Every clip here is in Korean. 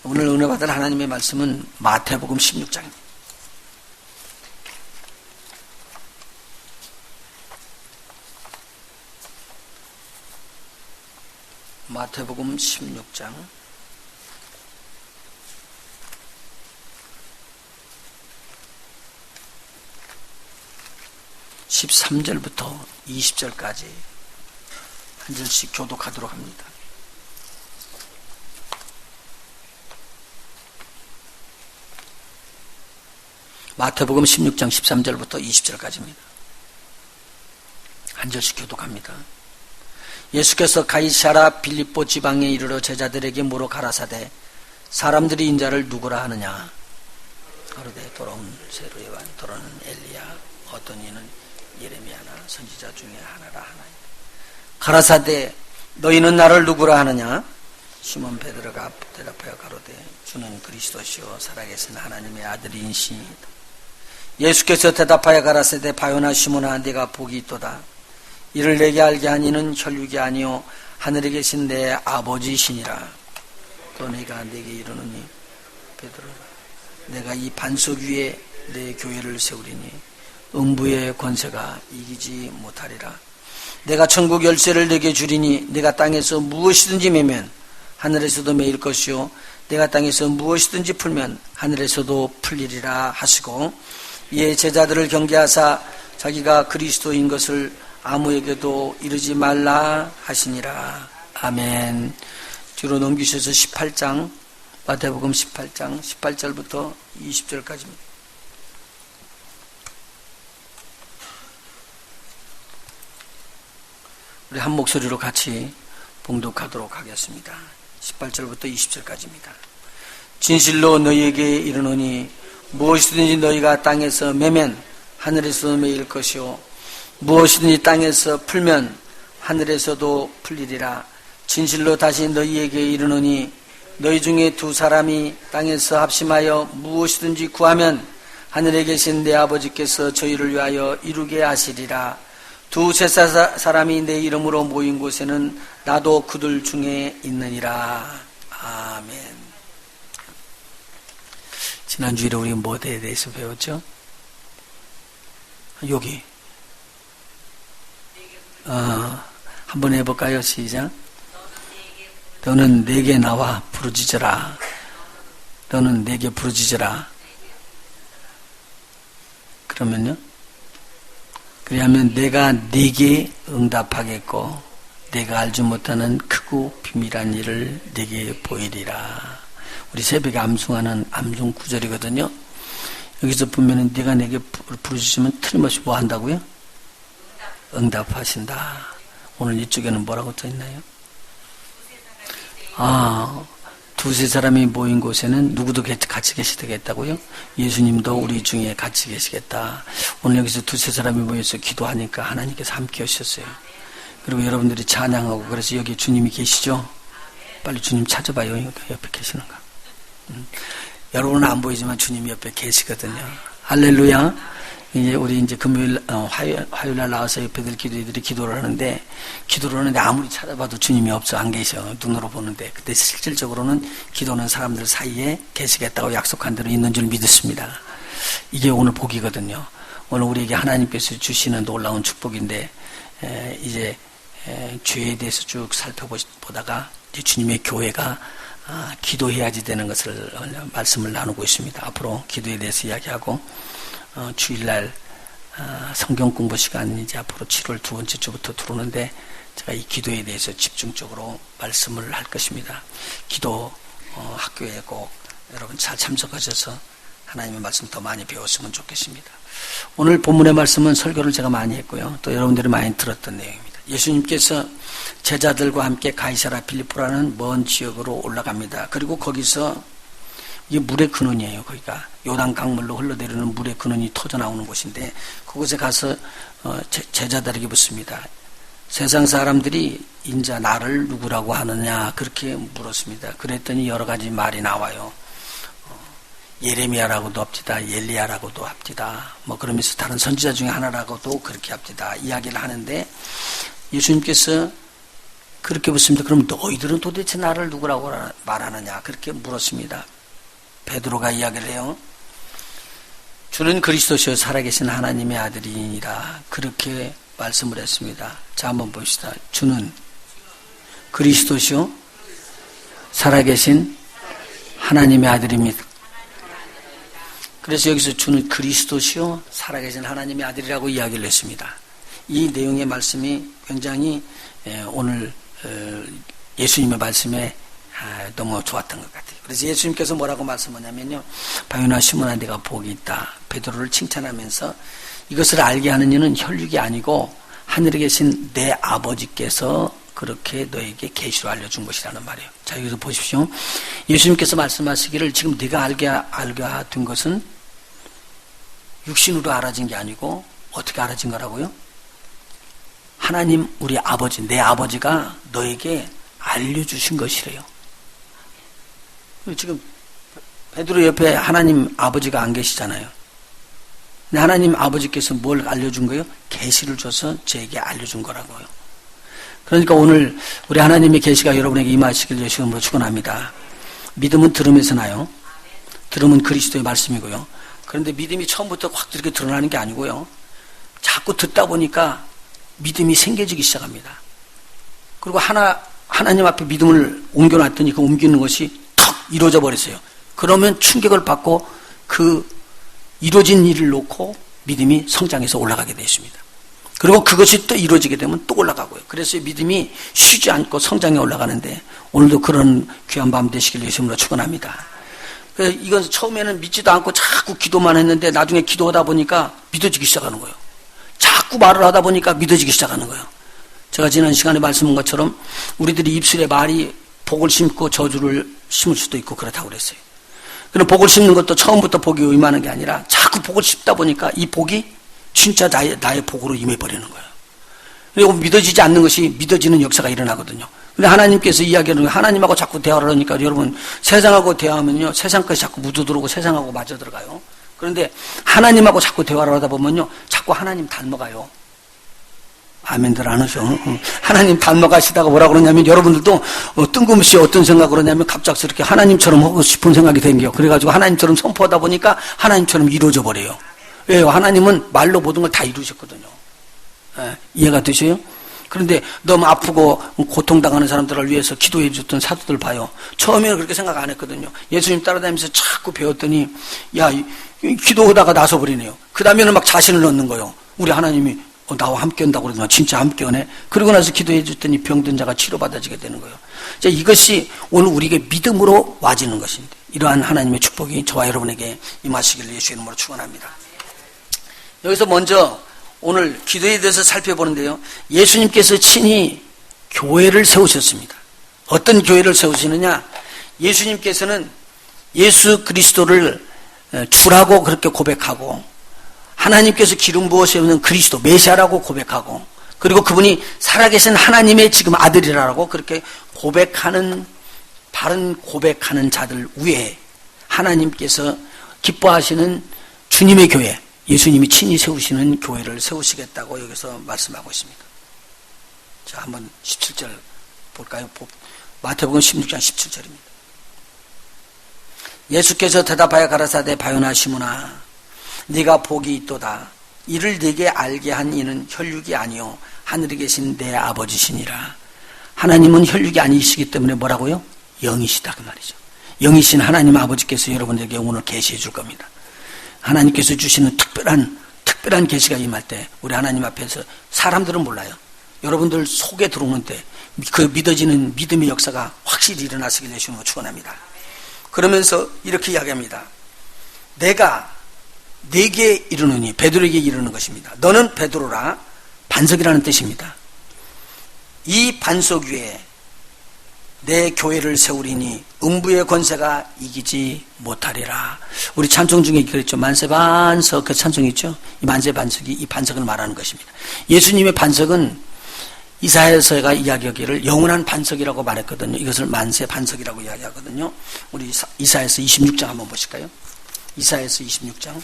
오늘 은혜 받을 하나님의 말씀은 마태복음 16장입니다. 마태복음 16장 13절부터 20절까지 한 절씩 교독하도록 합니다. 마태복음 16장 13절부터 20절까지입니다. 한 절씩 교독합니다. 예수께서 가이사랴 빌립보 지방에 이르러 제자들에게 물어 가라사대 사람들이 인자를 누구라 하느냐 가로되 돌아온 세로 요한 또는 엘리야 어떤 이는 예레미야나 선지자 중에 하나라 하나니 가라사대 너희는 나를 누구라 하느냐 시몬 베드로가 대답하여 가로되 주는 그리스도시요 살아계신 하나님의 아들이시니이다. 예수께서 대답하여 가라사대 바요나 시몬아 네가 복이 있도다. 이를 내게 알게 한 이는 혈육이 아니요 하늘에 계신 내 아버지시니라. 또 내가 내게 이르노니 베드로라 내가 이 반석 위에 내 교회를 세우리니 음부의 권세가 이기지 못하리라. 내가 천국 열쇠를 내게 주리니 내가 땅에서 무엇이든지 매면 하늘에서도 매일 것이요 내가 땅에서 무엇이든지 풀면 하늘에서도 풀리리라 하시고 이에 제자들을 경계하사 자기가 그리스도인 것을 아무에게도 이르지 말라 하시니라. 아멘. 뒤로 넘기셔서 18장 마태복음 18장 18절부터 20절까지입니다. 우리 한 목소리로 같이 봉독하도록 하겠습니다. 18절부터 20절까지입니다. 진실로 너희에게 이르노니 무엇이든지 너희가 땅에서 매면 하늘에서 매일 것이요 무엇이든지 땅에서 풀면 하늘에서도 풀리리라. 진실로 다시 너희에게 이르노니 너희 중에 두 사람이 땅에서 합심하여 무엇이든지 구하면 하늘에 계신 내 아버지께서 저희를 위하여 이루게 하시리라. 두세 사람이 내 이름으로 모인 곳에는 나도 그들 중에 있느니라. 아멘. 지난주일에 우리 뭐에 대해서 배웠죠? 여기 한번 해볼까요? 시작. 너는 내게 나와 부르짖으라. 너는 내게 부르짖으라. 그러면요? 그리하면 내가 네게 응답하겠고 내가 알지 못하는 크고 비밀한 일을 네게 보이리라. 우리 새벽에 암송하는 암송 구절이거든요. 여기서 보면은 네가 내게 부르짖으면 틀림없이 뭐 한다고요? 응답하신다. 오늘 이쪽에는 뭐라고 써있나요? 두세 사람이 모인 곳에는 누구도 같이 계시겠다고요? 예수님도 우리 중에 같이 계시겠다. 오늘 여기서 두세 사람이 모여서 기도하니까 하나님께서 함께 하셨어요. 그리고 여러분들이 찬양하고 그래서 여기 주님이 계시죠? 빨리 주님 찾아봐요. 옆에 계시는가? 여러분은 안 보이지만 주님이 옆에 계시거든요. 할렐루야. 이제 우리 이제 금요일, 화요일 날 나와서 옆에들 기도들이 기도를 하는데 아무리 찾아봐도 주님이 없어, 안 계셔. 눈으로 보는데. 근데 실질적으로는 기도는 사람들 사이에 계시겠다고 약속한 대로 있는 줄 믿습니다. 이게 오늘 복이거든요. 오늘 우리에게 하나님께서 주시는 놀라운 축복인데, 이제, 죄에 대해서 쭉 살펴보다가 이제 주님의 교회가 기도해야지 되는 것을 말씀을 나누고 있습니다. 앞으로 기도에 대해서 이야기하고, 주일날 성경 공부 시간이 이제 앞으로 7월 두 번째 주부터 들어오는데 제가 이 기도에 대해서 집중적으로 말씀을 할 것입니다. 기도 학교에 꼭 여러분 잘 참석하셔서 하나님의 말씀 더 많이 배웠으면 좋겠습니다. 오늘 본문의 말씀은 설교를 제가 많이 했고요. 또 여러분들이 많이 들었던 내용입니다. 예수님께서 제자들과 함께 가이사랴 빌립보라는 먼 지역으로 올라갑니다. 그리고 거기서 이게 물의 근원이에요. 거기가 요단 강물로 흘러내리는 물의 근원이 터져 나오는 곳인데 그곳에 가서 제자들에게 묻습니다. 세상 사람들이 인자 나를 누구라고 하느냐 그렇게 물었습니다. 그랬더니 여러 가지 말이 나와요. 예레미야라고도 합디다, 엘리야라고도 합디다. 뭐 그러면서 다른 선지자 중에 하나라고도 그렇게 합디다. 이야기를 하는데 예수님께서 그렇게 묻습니다. 그럼 너희들은 도대체 나를 누구라고 말하느냐? 그렇게 물었습니다. 베드로가 이야기를 해요. 주는 그리스도시요 살아계신 하나님의 아들이니라. 그렇게 말씀을 했습니다. 자, 한번 봅시다. 주는 그리스도시요 살아계신 하나님의 아들입니다. 그래서 여기서 주는 그리스도시요 살아계신 하나님의 아들이라고 이야기를 했습니다. 이 내용의 말씀이 굉장히 오늘 예수님의 말씀에 너무 좋았던 것 같아요. 그래서 예수님께서 뭐라고 말씀하냐면요. 바요나 시몬아 네가 복이 있다. 베드로를 칭찬하면서 이것을 알게 하는 이는 혈육이 아니고 하늘에 계신 내 아버지께서 그렇게 너에게 계시로 알려준 것이라는 말이에요. 자, 여기서 보십시오. 예수님께서 말씀하시기를 지금 네가 알게 된 것은 육신으로 알아진 게 아니고 어떻게 알아진 거라고요? 하나님 우리 아버지, 내 아버지가 너에게 알려주신 것이래요. 지금 베드로 옆에 하나님 아버지가 안 계시잖아요. 근데 하나님 아버지께서 뭘 알려준 거예요? 계시를 줘서 저에게 알려준 거라고요. 그러니까 오늘 우리 하나님의 계시가 여러분에게 임하시길 예수님으로 축원합니다. 믿음은 들음에서 나요. 들음은 그리스도의 말씀이고요. 그런데 믿음이 처음부터 확 이렇게 드러나는 게 아니고요. 자꾸 듣다 보니까 믿음이 생겨지기 시작합니다. 그리고 하나님 앞에 믿음을 옮겨놨더니 그 옮기는 것이 턱 이루어져 버렸어요. 그러면 충격을 받고 그 이루어진 일을 놓고 믿음이 성장해서 올라가게 되었습니다. 그리고 그것이 또 이루어지게 되면 또 올라가고요. 그래서 믿음이 쉬지 않고 성장해 올라가는데 오늘도 그런 귀한 밤 되시길 예수님으로 축원합니다. 이건 처음에는 믿지도 않고 자꾸 기도만 했는데 나중에 기도하다 보니까 믿어지기 시작하는 거예요. 자꾸 말을 하다 보니까 믿어지기 시작하는 거예요. 제가 지난 시간에 말씀한 것처럼 우리들이 입술에 말이 복을 심고 저주를 심을 수도 있고 그렇다고 그랬어요. 그럼 복을 심는 것도 처음부터 복이 임하는 게 아니라 자꾸 복을 심다 보니까 이 복이 진짜 나의 복으로 임해버리는 거예요. 그리고 믿어지지 않는 것이 믿어지는 역사가 일어나거든요. 근데 하나님께서 이야기하는 거예요. 하나님하고 자꾸 대화를 하니까 여러분 세상하고 대화하면요. 세상 것이 자꾸 묻어들어오고 세상하고 맞아 들어가요. 그런데 하나님하고 자꾸 대화를 하다 보면요. 자꾸 하나님 닮아가요. 아멘들 안 하셔. 하나님 닮아가시다가 뭐라 그러냐면 여러분들도 뜬금없이 어떤 생각을 하냐면 갑작스럽게 하나님처럼 하고 싶은 생각이 생겨요. 그래가지고 하나님처럼 선포하다 보니까 하나님처럼 이루어져 버려요. 왜요? 하나님은 말로 모든 걸 다 이루셨거든요. 예, 이해가 되세요? 그런데 너무 아프고 고통당하는 사람들을 위해서 기도해 줬던 사도들 봐요. 처음에는 그렇게 생각 안 했거든요. 예수님 따라다니면서 자꾸 배웠더니 야 기도하다가 나서버리네요. 그 다음에는 막 자신을 넣는 거예요. 우리 하나님이 나와 함께 한다고 그러더만 진짜 함께 하네. 그러고 나서 기도해 줬더니 병든 자가 치료받아지게 되는 거예요. 자, 이것이 오늘 우리에게 믿음으로 와지는 것인데 이러한 하나님의 축복이 저와 여러분에게 임하시기를 예수의 이름으로 축원합니다. 여기서 먼저 오늘 기도에 대해서 살펴보는데요. 예수님께서 친히 교회를 세우셨습니다. 어떤 교회를 세우시느냐? 예수님께서는 예수 그리스도를 주라고 그렇게 고백하고 하나님께서 기름 부어 세우는 그리스도 메시아라고 고백하고 그리고 그분이 살아계신 하나님의 지금 아들이라고 그렇게 고백하는 바른 고백하는 자들 위에 하나님께서 기뻐하시는 주님의 교회 예수님이 친히 세우시는 교회를 세우시겠다고 여기서 말씀하고 있습니다. 자, 한번 17절 볼까요? 마태복음 16장 17절입니다. 예수께서 대답하여 가라사대 바요나 시몬아 네가 복이 있도다. 이를 네게 알게 한 이는 혈육이 아니요 하늘에 계신 내 아버지시니라. 하나님은 혈육이 아니시기 때문에 뭐라고요? 영이시다 그 말이죠. 영이신 하나님 아버지께서 여러분들에게 오늘 계시해 줄 겁니다. 하나님께서 주시는 특별한 계시가 임할 때 우리 하나님 앞에서 사람들은 몰라요. 여러분들 속에 들어오는 때 그 믿어지는 믿음의 역사가 확실히 일어나시길 예수님으로 축원합니다. 그러면서 이렇게 이야기합니다. 내가 네게 이르노니 베드로에게 이르는 것입니다. 너는 베드로라 반석이라는 뜻입니다. 이 반석 위에 내 교회를 세우리니 음부의 권세가 이기지 못하리라. 우리 찬송 중에 그랬죠. 만세반석 그 찬송이 있죠. 이 만세반석이 이 반석을 말하는 것입니다. 예수님의 반석은 이사야서가 이야기하기를 영원한 반석이라고 말했거든요. 이것을 만세반석이라고 이야기하거든요. 우리 이사야서 26장 한번 보실까요? 이사야서 26장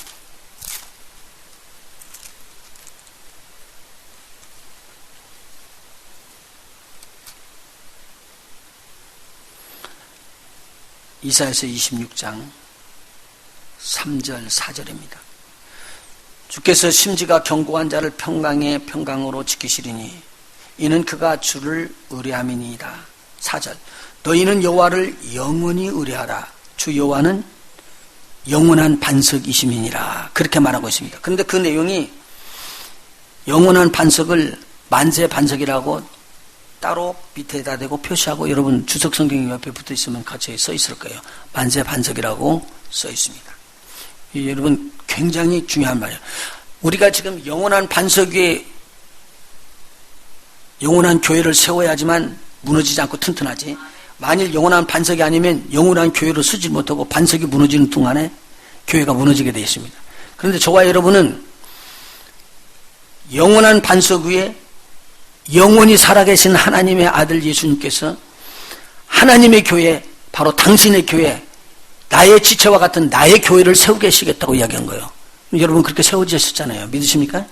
이사야서 26장 3절 4절입니다. 주께서 심지가 견고한 자를 평강에 평강으로 지키시리니 이는 그가 주를 의뢰함이니이다. 4절 너희는 여호와를 영원히 의뢰하라. 주 여호와는 영원한 반석이심이니라. 그렇게 말하고 있습니다. 그런데 그 내용이 영원한 반석을 만세 반석이라고 따로 밑에다 대고 표시하고 여러분 주석 성경 옆에 붙어 있으면 같이 써 있을 거예요. 만세 반석이라고 써 있습니다. 여러분 굉장히 중요한 말이에요. 우리가 지금 영원한 반석 위에 영원한 교회를 세워야지만 무너지지 않고 튼튼하지. 만일 영원한 반석이 아니면 영원한 교회를 쓰지 못하고 반석이 무너지는 동안에 교회가 무너지게 되어 있습니다. 그런데 저와 여러분은 영원한 반석 위에 영원히 살아계신 하나님의 아들 예수님께서 하나님의 교회, 바로 당신의 교회, 나의 지체와 같은 나의 교회를 세우게 계시겠다고 이야기한 거예요. 여러분 그렇게 세워지셨잖아요. 믿으십니까?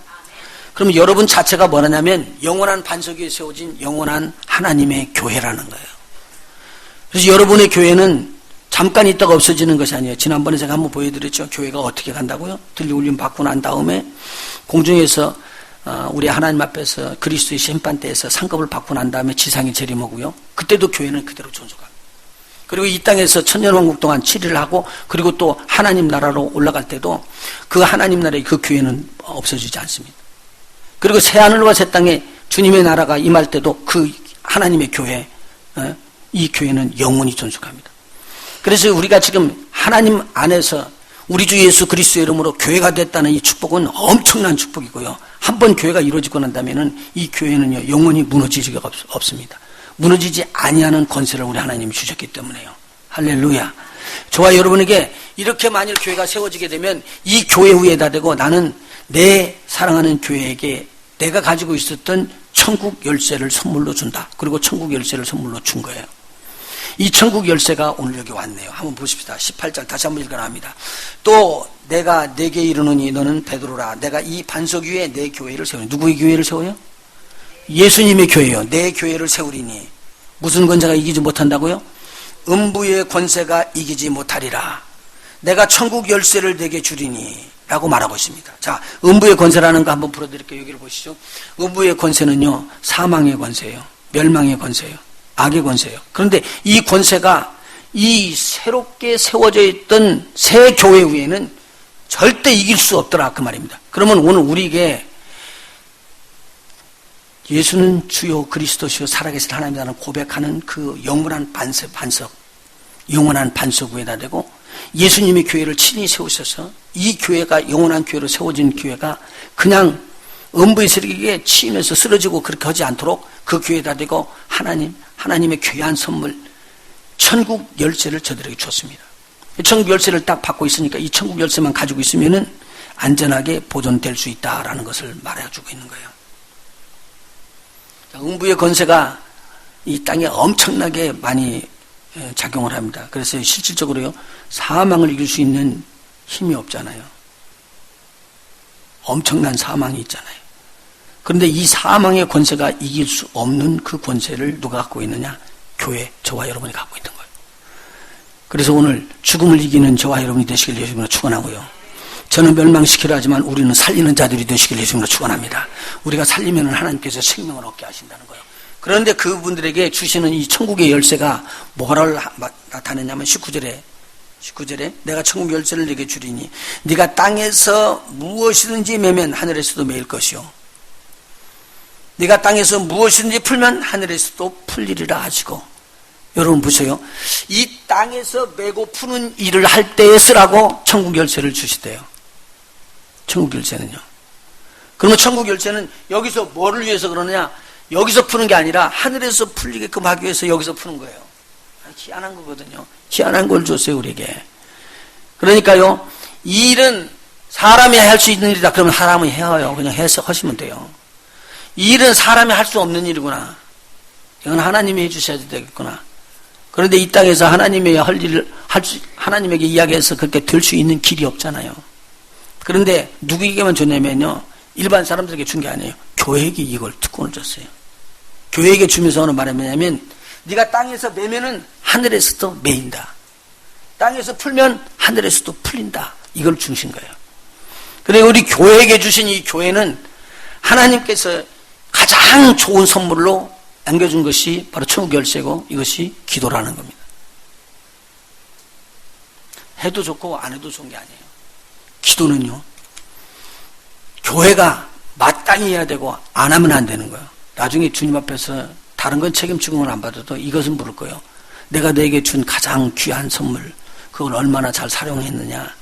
그러면 여러분 자체가 뭐냐면 영원한 반석 위에 세워진 영원한 하나님의 교회라는 거예요. 그래서 여러분의 교회는 잠깐 있다가 없어지는 것이 아니에요. 지난번에 제가 한번 보여드렸죠. 교회가 어떻게 간다고요? 들리울림 받고 난 다음에 공중에서 우리 하나님 앞에서 그리스도의 심판대에서 상급을 받고 난 다음에 지상이 재림하고요. 그때도 교회는 그대로 존속합니다. 그리고 이 땅에서 천년왕국 동안 7일을 하고 그리고 또 하나님 나라로 올라갈 때도 그 하나님 나라의 그 교회는 없어지지 않습니다. 그리고 새하늘과 새 땅에 주님의 나라가 임할 때도 그 하나님의 교회, 이 교회는 영원히 존속합니다. 그래서 우리가 지금 하나님 안에서 우리 주 예수 그리스도의 이름으로 교회가 됐다는 이 축복은 엄청난 축복이고요. 한번 교회가 이루어지고 난다면은 이 교회는요 영원히 무너지지가 없습니다. 무너지지 아니하는 권세를 우리 하나님이 주셨기 때문에요. 할렐루야. 저와 여러분에게 이렇게 만일 교회가 세워지게 되면 이 교회 위에다 대고 나는 내 사랑하는 교회에게 내가 가지고 있었던 천국 열쇠를 선물로 준다. 그리고 천국 열쇠를 선물로 준 거예요. 이 천국 열쇠가 오늘 여기 왔네요. 한번 보십시다. 18장 다시 한번 읽어라 합니다. 또 내가 내게 이르노니 너는 베드로라. 내가 이 반석 위에 내 교회를 세우니. 누구의 교회를 세워요? 예수님의 교회요. 내 교회를 세우리니. 무슨 권세가 이기지 못한다고요? 음부의 권세가 이기지 못하리라. 내가 천국 열쇠를 내게 주리니 라고 말하고 있습니다. 자, 음부의 권세라는 거 한번 풀어드릴게요. 여기를 보시죠. 음부의 권세는요 사망의 권세예요. 멸망의 권세예요. 악의 권세예요. 그런데 이 권세가 이 새롭게 세워져 있던 새 교회 위에는 절대 이길 수 없더라 그 말입니다. 그러면 오늘 우리에게 예수는 주요 그리스도시요 살아계신 하나님이라는 고백하는 그 영원한 반석, 영원한 반석 위에다 대고 예수님의 교회를 친히 세우셔서 이 교회가 영원한 교회로 세워진 교회가 그냥 음부의 세력에게 치임해서 쓰러지고 그렇게 하지 않도록 그 교회에다 대고 하나님의 귀한 선물 천국 열쇠를 저들에게 줬습니다. 천국 열쇠를 딱 받고 있으니까 이 천국 열쇠만 가지고 있으면은 안전하게 보존될 수 있다라는 것을 말해주고 있는 거예요. 음부의 권세가 이 땅에 엄청나게 많이 작용을 합니다. 그래서 실질적으로요 사망을 이길 수 있는 힘이 없잖아요. 엄청난 사망이 있잖아요. 그런데 이 사망의 권세가 이길 수 없는 그 권세를 누가 갖고 있느냐? 교회, 저와 여러분이 갖고 있는 거예요. 그래서 오늘 죽음을 이기는 저와 여러분이 되시길 예수님으로 축원하고요. 저는 멸망시키려 하지만 우리는 살리는 자들이 되시길 예수님으로 축원합니다. 우리가 살리면 하나님께서 생명을 얻게 하신다는 거예요. 그런데 그분들에게 주시는 이 천국의 열쇠가 뭐를 나타내냐면 19절에 내가 천국 열쇠를 내게 주리니 네가 땅에서 무엇이든지 매면 하늘에서도 매일 것이요 네가 땅에서 무엇이든지 풀면 하늘에서도 풀리리라 하시고. 여러분 보세요. 이 땅에서 매고 푸는 일을 할 때에 쓰라고 천국 열쇠를 주시대요. 천국 열쇠는요. 그러면 천국 열쇠는 여기서 뭐를 위해서 그러느냐? 여기서 푸는 게 아니라 하늘에서 풀리게끔 하기 위해서 여기서 푸는 거예요. 희한한 거거든요. 희한한 걸 줬어요 우리에게. 그러니까요 이 일은 사람이 할 수 있는 일이다 그러면 사람이 해요. 그냥 해서 하시면 돼요. 이 일은 사람이 할 수 없는 일이구나. 이건 하나님이 해주셔야 되겠구나. 그런데 이 땅에서 하나님의 할 일을 하나님에게 이야기해서 그렇게 될 수 있는 길이 없잖아요. 그런데 누구에게만 줬냐면요 일반 사람들에게 준 게 아니에요. 교회에게 이걸 특권을 줬어요. 교회에게 주면서 어느 말이 뭐냐면 네가 땅에서 매면은 하늘에서도 매인다. 땅에서 풀면 하늘에서도 풀린다. 이걸 주신 거예요. 그런데 우리 교회에게 주신 이 교회는 하나님께서 가장 좋은 선물로 안겨준 것이 바로 천국 열쇠고 이것이 기도라는 겁니다. 해도 좋고 안 해도 좋은 게 아니에요. 기도는요, 교회가 마땅히 해야 되고 안 하면 안 되는 거예요. 나중에 주님 앞에서 다른 건 책임 지급을 안 받아도 이것은 물을 거예요. 내가 너에게 준 가장 귀한 선물, 그걸 얼마나 잘 사용했느냐,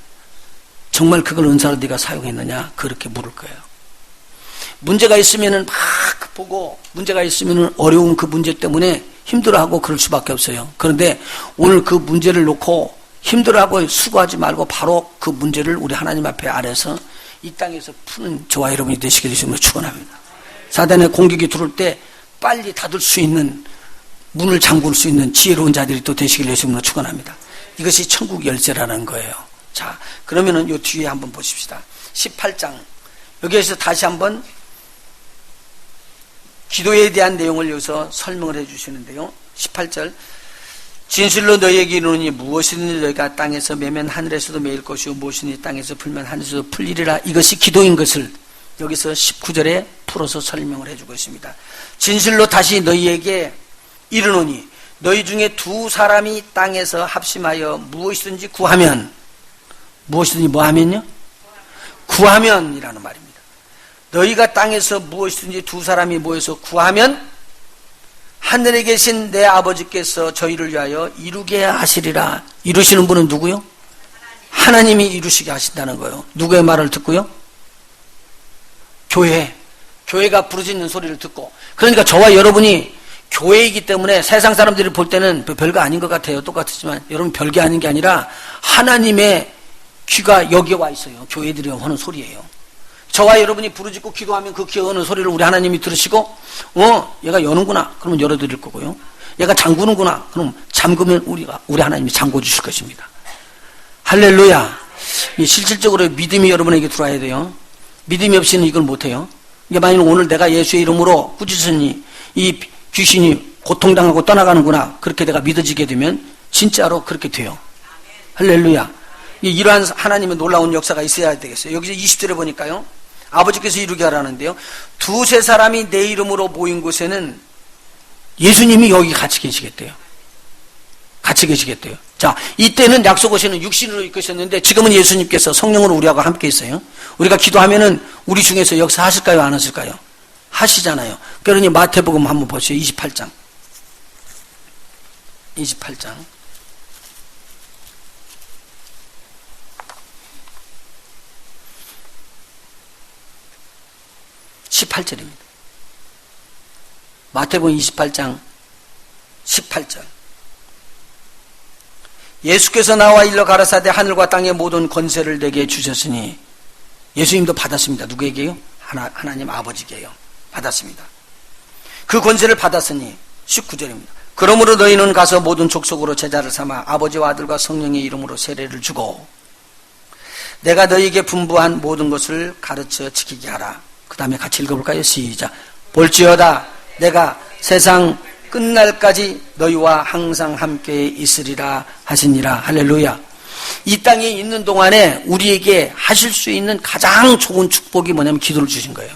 정말 그걸 은사로 네가 사용했느냐, 그렇게 물을 거예요. 문제가 있으면은 막 보고, 문제가 있으면은 어려운 그 문제 때문에 힘들어하고 그럴 수밖에 없어요. 그런데 오늘 그 문제를 놓고 힘들어하고 수고하지 말고 바로 그 문제를 우리 하나님 앞에 아래서 이 땅에서 푸는 저와 여러분이 되시게 되시면 축원합니다. 사단의 공격이 들어올 때 빨리 닫을 수 있는, 문을 잠글 수 있는 지혜로운 자들이 또 되시길 예수님으로 축원합니다. 이것이 천국 열쇠라는 거예요. 자, 그러면은 요 뒤에 한번 보십시다. 18장. 여기에서 다시 한번 기도에 대한 내용을 여기서 설명을 해 주시는데요. 18절. 진실로 너희에게 이르노니 무엇이든지 너희가 땅에서 매면 하늘에서도 매일 것이요 무엇이든지 땅에서 풀면 하늘에서도 풀리리라. 이것이 기도인 것을 여기서 19절에 풀어서 설명을 해주고 있습니다. 진실로 다시 너희에게 이르노니 너희 중에 두 사람이 땅에서 합심하여 무엇이든지 구하면, 무엇이든지 뭐 하면요? 구하면이라는 말입니다. 너희가 땅에서 무엇이든지 두 사람이 모여서 구하면 하늘에 계신 내 아버지께서 저희를 위하여 이루게 하시리라. 이루시는 분은 누구요? 하나님이 이루시게 하신다는 거예요. 누구의 말을 듣고요? 교회가 부르짖는 소리를 듣고. 그러니까 저와 여러분이 교회이기 때문에 세상 사람들이 볼 때는 별거 아닌 것 같아요. 똑같지만 여러분, 별게 아닌 게 아니라 하나님의 귀가 여기에 와 있어요. 교회들이 하는 소리예요. 저와 여러분이 부르짖고 기도하면 그 기도하는 소리를 우리 하나님이 들으시고, 얘가 여는구나, 그러면 열어드릴 거고요. 얘가 잠그는구나, 그럼 잠그면 우리 하나님이 잠궈 주실 것입니다. 할렐루야. 실질적으로 믿음이 여러분에게 들어와야 돼요. 믿음이 없이는 이걸 못해요. 이게 만약 오늘 내가 예수의 이름으로 꾸짖으니 이 귀신이 고통당하고 떠나가는구나, 그렇게 내가 믿어지게 되면 진짜로 그렇게 돼요. 할렐루야. 이러한 하나님의 놀라운 역사가 있어야 되겠어요. 여기서 20절에 보니까요, 아버지께서 이루게 하라는데요, 두세 사람이 내 이름으로 모인 곳에는 예수님이 여기 같이 계시겠대요. 같이 계시겠대요. 자, 이때는 약속 오시는 육신으로 이끄셨는데 지금은 예수님께서 성령으로 우리하고 함께 있어요. 우리가 기도하면은 우리 중에서 역사하실까요, 안 하실까요? 하시잖아요. 그러니 마태복음 한번 보시죠. 28장. 28장. 18절입니다. 마태복음 28장 18절. 예수께서 나와 일러 가라사대 하늘과 땅의 모든 권세를 내게 주셨으니, 예수님도 받았습니다. 누구에게요? 하나님 아버지께요. 받았습니다. 그 권세를 받았으니 19절입니다. 그러므로 너희는 가서 모든 족속으로 제자를 삼아 아버지와 아들과 성령의 이름으로 세례를 주고 내가 너희에게 분부한 모든 것을 가르쳐 지키게 하라. 그 다음에 같이 읽어볼까요? 시작. 볼지어다 내가 세상 끝날까지 너희와 항상 함께 있으리라 하시니라. 할렐루야. 이 땅에 있는 동안에 우리에게 하실 수 있는 가장 좋은 축복이 뭐냐면 기도를 주신 거예요.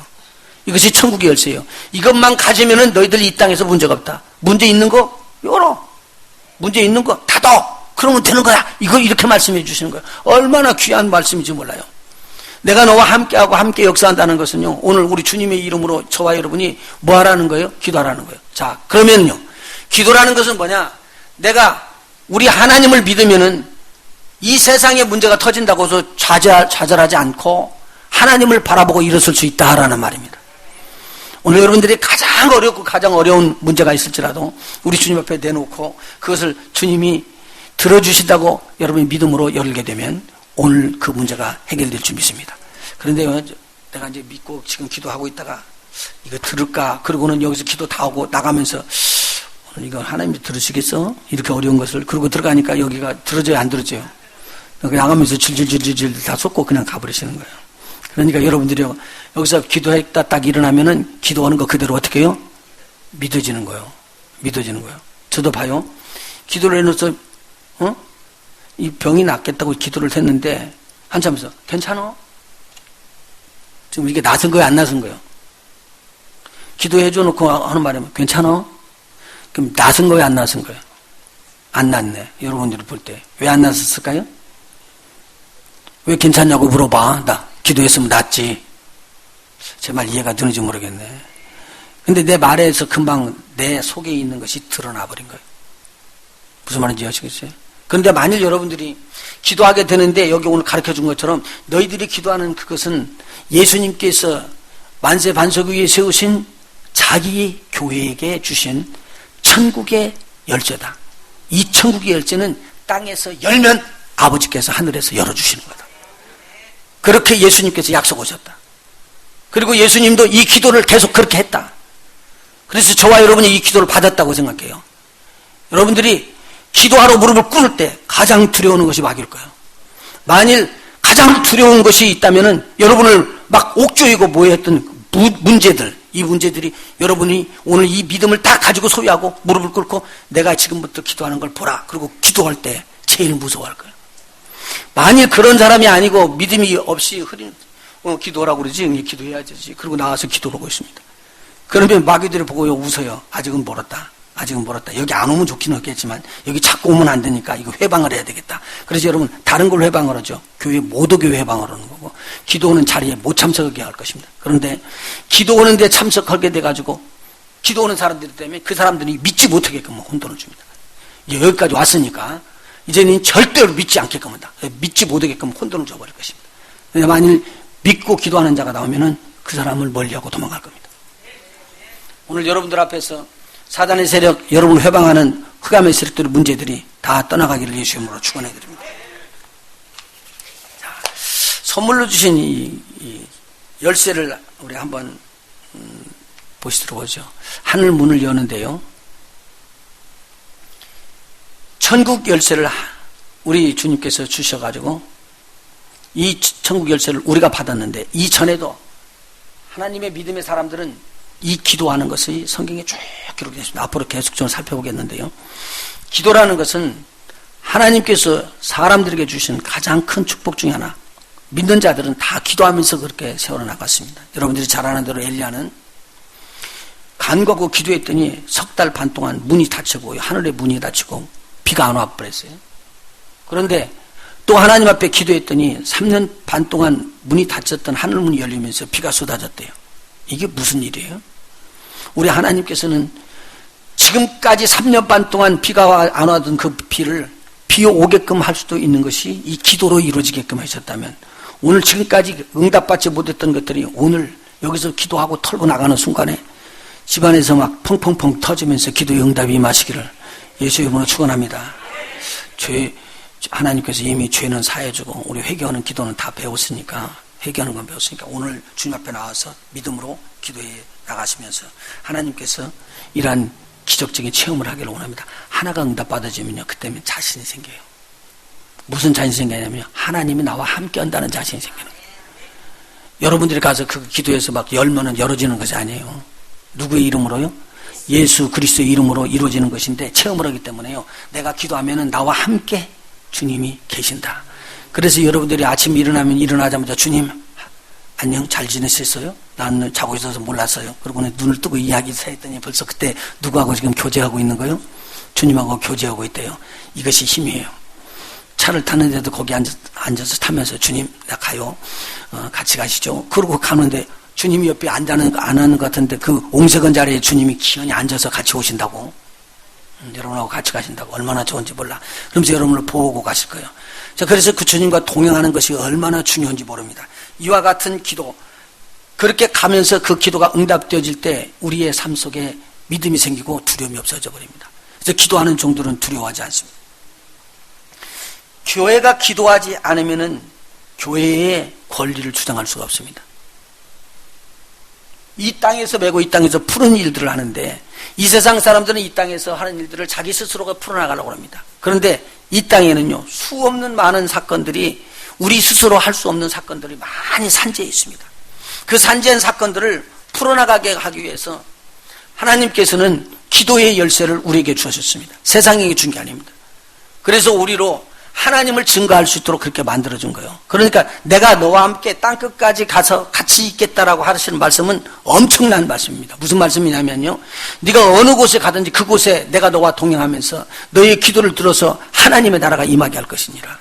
이것이 천국의 열쇠예요. 이것만 가지면은 너희들이 이 땅에서 문제가 없다. 문제 있는 거 열어. 문제 있는 거 닫어. 그러면 되는 거야. 이거 이렇게 말씀해 주시는 거예요. 얼마나 귀한 말씀인지 몰라요. 내가 너와 함께하고 함께 역사한다는 것은요, 오늘 우리 주님의 이름으로 저와 여러분이 뭐 하라는 거예요? 기도하라는 거예요. 자, 그러면요, 기도라는 것은 뭐냐? 내가 우리 하나님을 믿으면은 이 세상에 문제가 터진다고 해서 좌절하지 않고 하나님을 바라보고 일어설 수 있다라는 말입니다. 오늘 여러분들이 가장 어렵고 가장 어려운 문제가 있을지라도 우리 주님 앞에 내놓고 그것을 주님이 들어주신다고 여러분이 믿음으로 열게 되면 오늘 그 문제가 해결될 줄 믿습니다. 그런데 내가 이제 믿고 지금 기도하고 있다가 이거 들을까? 그러고는 여기서 기도 다 하고 나가면서 오늘 이거 하나님이 들으시겠어? 이렇게 어려운 것을. 그러고 들어가니까 여기가 들어져요, 안 들어져요? 여기 나가면서 질질질질 다 쏟고 그냥 가버리시는 거예요. 그러니까 여러분들이 여기서 기도했다 딱 일어나면은 기도하는 거 그대로 어떻게 해요? 믿어지는 거예요. 믿어지는 거예요. 저도 봐요. 기도를 해놓어서 이 병이 낫겠다고 기도를 했는데 한참 있어. 괜찮아? 지금 이게 낫은 거예요? 안 낫은 거예요? 기도해줘 놓고 하는 말이면 괜찮아? 그럼 낫은 거예요? 안 낫은 거예요? 안 낫네. 여러분들이 볼 때. 왜 안 낫았을까요? 왜 괜찮냐고 물어봐. 나 기도했으면 낫지. 제 말 이해가 되는지 모르겠네. 근데 내 말에서 금방 내 속에 있는 것이 드러나 버린 거예요. 무슨 말인지 아시겠어요? 그런데 만일 여러분들이 기도하게 되는데 여기 오늘 가르쳐 준 것처럼 너희들이 기도하는 그것은 예수님께서 만세 반석 위에 세우신 자기 교회에게 주신 천국의 열쇠다. 이 천국의 열쇠는 땅에서 열면 아버지께서 하늘에서 열어주시는 거다. 그렇게 예수님께서 약속하셨다. 그리고 예수님도 이 기도를 계속 그렇게 했다. 그래서 저와 여러분이 이 기도를 받았다고 생각해요. 여러분들이 기도하러 무릎을 꿇을 때 가장 두려운 것이 마귀일 거예요. 만일 가장 두려운 것이 있다면은 여러분을 막 옥조이고 뭐했던 문제들, 이 문제들이 여러분이 오늘 이 믿음을 다 가지고 소유하고 무릎을 꿇고 내가 지금부터 기도하는 걸 보라. 그리고 기도할 때 제일 무서워할 거예요. 만일 그런 사람이 아니고 믿음이 없이 흐린 기도하라고 그러지. 기도해야 되지. 그리고 나와서 기도를 하고 있습니다. 그러면 마귀들이 보고 웃어요. 아직은 멀었다. 아직은 멀었다. 여기 안 오면 좋긴 하겠지만 여기 자꾸 오면 안 되니까 이거 회방을 해야 되겠다. 그래서 여러분 다른 걸 회방을 하죠. 교회 모도교회 회방을 하는 거고 기도하는 자리에 못 참석하게 할 것입니다. 그런데 기도하는데 참석하게 돼가지고 기도하는 사람들 때문에 그 사람들이 믿지 못하게끔 혼돈을 줍니다. 이제 여기까지 왔으니까 이제는 절대로 믿지 않게끔 한다. 믿지 못하게끔 혼돈을 줘버릴 것입니다. 만일 믿고 기도하는 자가 나오면은 그 사람을 멀리하고 도망갈 겁니다. 오늘 여러분들 앞에서 사단의 세력, 여러분을 회방하는 흑암의 세력들의 문제들이 다 떠나가기를 예수 이름으로 축원해드립니다. 선물로 주신 이 열쇠를 우리 한번 보시도록 하죠. 하늘 문을 여는데요. 천국 열쇠를 우리 주님께서 주셔가지고 이 천국 열쇠를 우리가 받았는데 이전에도 하나님의 믿음의 사람들은 이 기도하는 것이 성경에 쭉 기록되어 있습니다. 앞으로 계속적으로 살펴보겠는데요. 기도라는 것은 하나님께서 사람들에게 주신 가장 큰 축복 중에 하나. 믿는 자들은 다 기도하면서 그렇게 세워나갔습니다. 여러분들이 잘 아는 대로 엘리야는 간과하고 기도했더니 석 달 반 동안 문이 닫히고 하늘의 문이 닫히고 비가 안 와버렸어요. 그런데 또 하나님 앞에 기도했더니 3년 반 동안 문이 닫혔던 하늘문이 열리면서 비가 쏟아졌대요. 이게 무슨 일이에요? 우리 하나님께서는 지금까지 3년 반 동안 비가 안 와던 그 비를 비 오게끔 할 수도 있는 것이 이 기도로 이루어지게끔 하셨다면 오늘 지금까지 응답받지 못했던 것들이 오늘 여기서 기도하고 털고 나가는 순간에 집안에서 막 펑펑펑 터지면서 기도의 응답이 임하시기를 예수의 이름으로 축원합니다. 하나님께서 이미 죄는 사해주고 우리 회개하는 기도는 다 배웠으니까 회개하는 건 배웠으니까 오늘 주님 앞에 나와서 믿음으로 기도해 나가시면서 하나님께서 이러한 기적적인 체험을 하기를 원합니다. 하나가 응답받아지면요 그때면 자신이 생겨요. 무슨 자신이 생기냐면 하나님이 나와 함께 한다는 자신이 생기는 거예요. 여러분들이 가서 그 기도해서 막 열면은 열어지는 것이 아니에요. 누구의 이름으로요? 예수 그리스도의 이름으로 이루어지는 것인데 체험을 하기 때문에요. 내가 기도하면은 나와 함께 주님이 계신다. 그래서 여러분들이 아침 일어나면 일어나자마자 주님 안녕 잘 지내셨어요? 나는 자고 있어서 몰랐어요. 그러고는 눈을 뜨고 이야기 했더니 벌써 그때 누구하고 지금 교제하고 있는 거예요? 주님하고 교제하고 있대요. 이것이 힘이에요. 차를 타는데도 거기 앉아서 타면서 주님 나 가요. 같이 가시죠. 그러고 가는데 주님이 옆에 안 하는 것 같은데 그 옹색은 자리에 주님이 기연히 앉아서 같이 오신다고. 여러분하고 같이 가신다고. 얼마나 좋은지 몰라. 그러면서 여러분을 보고 가실 거예요. 자, 그래서 그 주님과 동행하는 것이 얼마나 중요한지 모릅니다. 이와 같은 기도, 그렇게 가면서 그 기도가 응답되어질 때 우리의 삶 속에 믿음이 생기고 두려움이 없어져 버립니다. 그래서 기도하는 종들은 두려워하지 않습니다. 교회가 기도하지 않으면은 교회의 권리를 주장할 수가 없습니다. 이 땅에서 메고 이 땅에서 푸는 일들을 하는데 이 세상 사람들은 이 땅에서 하는 일들을 자기 스스로가 풀어나가려고 합니다. 그런데 이 땅에는요 수없는 많은 사건들이 우리 스스로 할 수 없는 사건들이 많이 산재해 있습니다. 그 산재한 사건들을 풀어나가게 하기 위해서 하나님께서는 기도의 열쇠를 우리에게 주셨습니다. 세상에게 준 게 아닙니다. 그래서 우리로 하나님을 증거할 수 있도록 그렇게 만들어준 거예요. 그러니까 내가 너와 함께 땅끝까지 가서 같이 있겠다라고 하시는 말씀은 엄청난 말씀입니다. 무슨 말씀이냐면요, 네가 어느 곳에 가든지 그곳에 내가 너와 동행하면서 너의 기도를 들어서 하나님의 나라가 임하게 할 것이니라.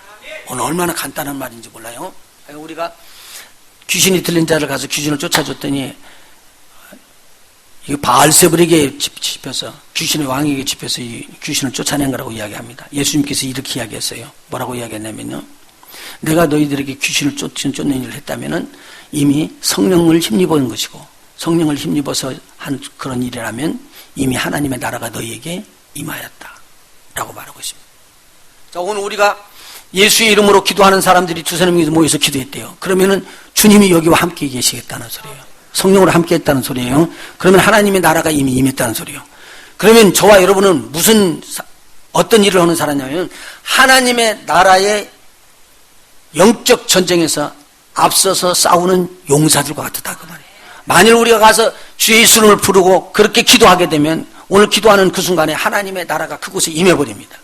오늘 얼마나 간단한 말인지 몰라요. 우리가 귀신이 들린 자를 가서 귀신을 쫓아줬더니 이 바알세불에게 집혀서, 귀신의 왕에게 집혀서 이 귀신을 쫓아낸 거라고 이야기합니다. 예수님께서 이렇게 이야기했어요. 뭐라고 이야기했냐면요, 내가 너희들에게 귀신을 쫓는 일을 했다면은 이미 성령을 힘입은 것이고, 성령을 힘입어서 한 그런 일이라면 이미 하나님의 나라가 너희에게 임하였다 라고 말하고 있습니다. 자, 오늘 우리가 예수의 이름으로 기도하는 사람들이 두세 명이 모여서 기도했대요. 그러면은 주님이 여기와 함께 계시겠다는 소리예요. 성령으로 함께 했다는 소리예요. 그러면 하나님의 나라가 이미 임했다는 소리예요. 그러면 저와 여러분은 어떤 일을 하는 사람이냐면 하나님의 나라의 영적 전쟁에서 앞서서 싸우는 용사들과 같다 그 말이에요. 만일 우리가 가서 주의 이름을 부르고 그렇게 기도하게 되면 오늘 기도하는 그 순간에 하나님의 나라가 그곳에 임해버립니다.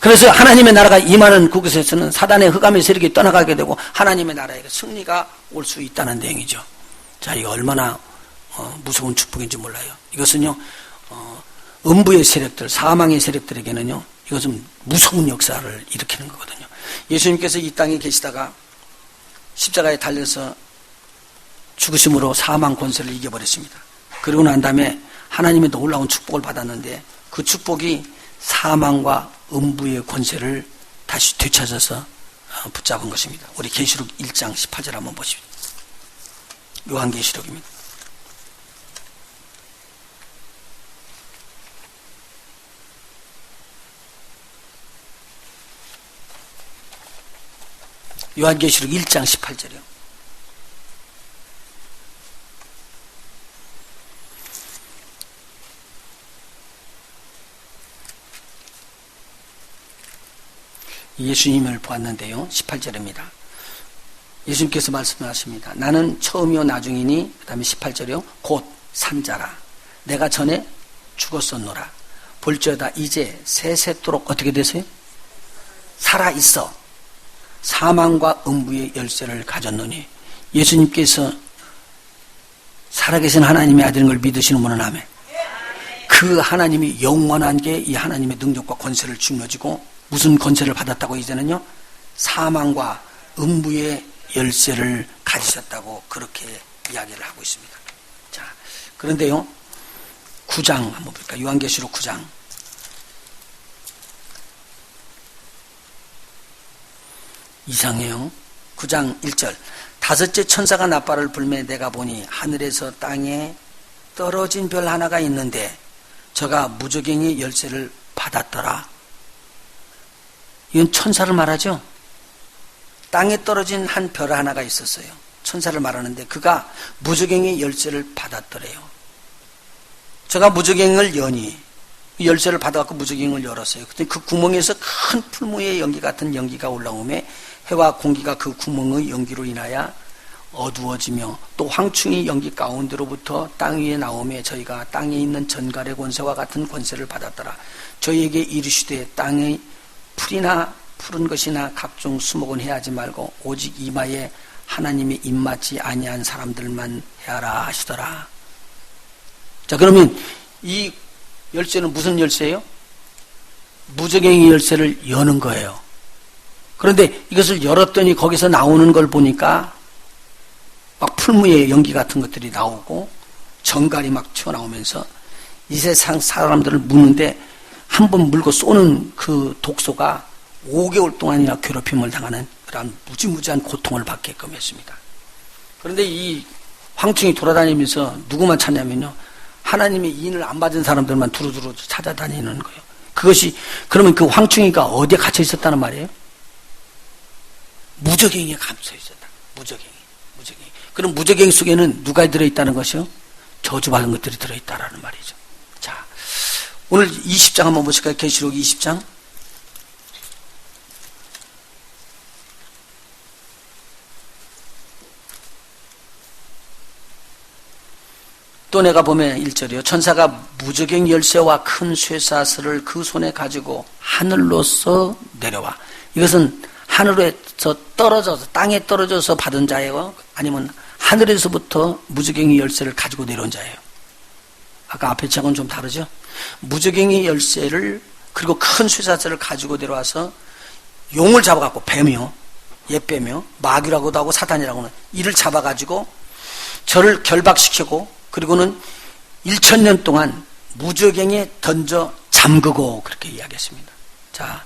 그래서 하나님의 나라가 임하는 그곳에서는 사단의 흑암의 세력이 떠나가게 되고 하나님의 나라에 승리가 올 수 있다는 내용이죠. 자, 이거 얼마나 무서운 축복인지 몰라요. 이것은요, 음부의 세력들, 사망의 세력들에게는요, 이것은 무서운 역사를 일으키는 거거든요. 예수님께서 이 땅에 계시다가 십자가에 달려서 죽으심으로 사망 권세를 이겨버렸습니다. 그리고 난 다음에 하나님의 놀라운 축복을 받았는데 그 축복이 사망과 음부의 권세를 다시 되찾아서 붙잡은 것입니다. 우리 계시록 1장 18절 한번 보십시오. 요한계시록입니다. 요한계시록 1장 18절이요. 예수님을 보았는데요. 18절입니다. 예수님께서 말씀하십니다. 나는 처음이요 나중이니, 그 다음에 18절이요. 곧 산자라. 내가 전에 죽었었노라. 볼지어다 이제 세세토록 어떻게 되세요? 살아있어. 사망과 음부의 열쇠를 가졌노니. 예수님께서 살아계신 하나님의 아들인 걸 믿으시는 분은 아멘. 그 하나님이 영원한 게 이 하나님의 능력과 권세를 짊어지고 무슨 권세를 받았다고 이제는요? 사망과 음부의 열쇠를 가지셨다고 그렇게 이야기를 하고 있습니다. 자, 그런데요, 9장 한번 볼까요? 요한계시록 9장. 이상해요. 9장 1절. 다섯째 천사가 나팔을 불매 내가 보니 하늘에서 땅에 떨어진 별 하나가 있는데 저가 무저갱의 열쇠를 받았더라. 이건 천사를 말하죠. 땅에 떨어진 한 별 하나가 있었어요. 천사를 말하는데 그가 무저갱의 열쇠를 받았더래요. 저가 무저갱을 여니 열쇠를 받아갖고 무저갱을 열었어요. 그때 그 구멍에서 큰 풀무의 연기 같은 연기가 올라오매 해와 공기가 그 구멍의 연기로 인하여 어두워지며 또 황충이 연기 가운데로부터 땅 위에 나오매 저희가 땅에 있는 전갈의 권세와 같은 권세를 받았더라. 저희에게 이르시되 땅의 풀이나 푸른 것이나 각종 수목은 해하지 말고 오직 이마에 하나님의 입맞지 아니한 사람들만 해하라 하시더라. 자, 그러면 이 열쇠는 무슨 열쇠예요? 무저갱이 열쇠를 여는 거예요. 그런데 이것을 열었더니 거기서 나오는 걸 보니까 막 풀무의 연기 같은 것들이 나오고 정갈이 막 튀어나오면서 이 세상 사람들을 무는데 한 번 물고 쏘는 그 독소가 5개월 동안이나 괴롭힘을 당하는 그런 무지무지한 고통을 받게끔 했습니다. 그런데 이 황충이 돌아다니면서 누구만 찾냐면요, 하나님의 인을 안 받은 사람들만 두루두루 찾아다니는 거예요. 그것이, 그러면 그 황충이가 어디에 갇혀 있었다는 말이에요? 무저갱이에 감춰 있었다. 무저갱이. 그럼 무저갱이 속에는 누가 들어있다는 것이요? 저주받은 것들이 들어있다라는 말이죠. 자, 오늘 20장 한번 보실까요? 계시록 20장. 또 내가 보면 1절이요. 천사가 무저갱 열쇠와 큰 쇠사슬을 그 손에 가지고 하늘로서 내려와 이것은 하늘에서 떨어져서 땅에 떨어져서 받은 자예요. 아니면 하늘에서부터 무저갱이 열쇠를 가지고 내려온 자예요. 아까 앞에 책은 좀 다르죠. 무저갱이 열쇠를 그리고 큰 쇠사슬을 가지고 내려와서 용을 잡아갖고 뱀이요, 옛뱀이요, 마귀라고도 하고 사탄이라고는 이를 잡아가지고 저를 결박시키고 그리고는 1000년 동안 무저갱이에 던져 잠그고 그렇게 이야기했습니다. 자,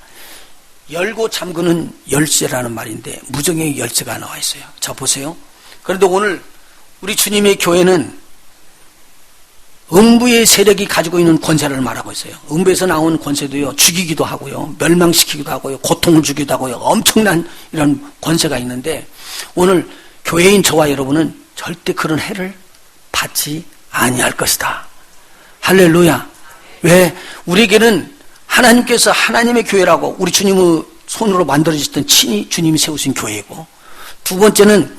열고 잠그는 열쇠라는 말인데 무저갱이 열쇠가 나와 있어요. 자, 보세요. 그런데 오늘 우리 주님의 교회는 음부의 세력이 가지고 있는 권세를 말하고 있어요. 음부에서 나온 권세도요, 죽이기도 하고요, 멸망시키기도 하고요, 고통을 주기도 하고요, 엄청난 이런 권세가 있는데 오늘 교회인 저와 여러분은 절대 그런 해를 받지 아니할 것이다. 할렐루야. 왜? 우리에게는 하나님께서 하나님의 교회라고 우리 주님의 손으로 만들어지셨던 친히 주님이 세우신 교회이고, 두 번째는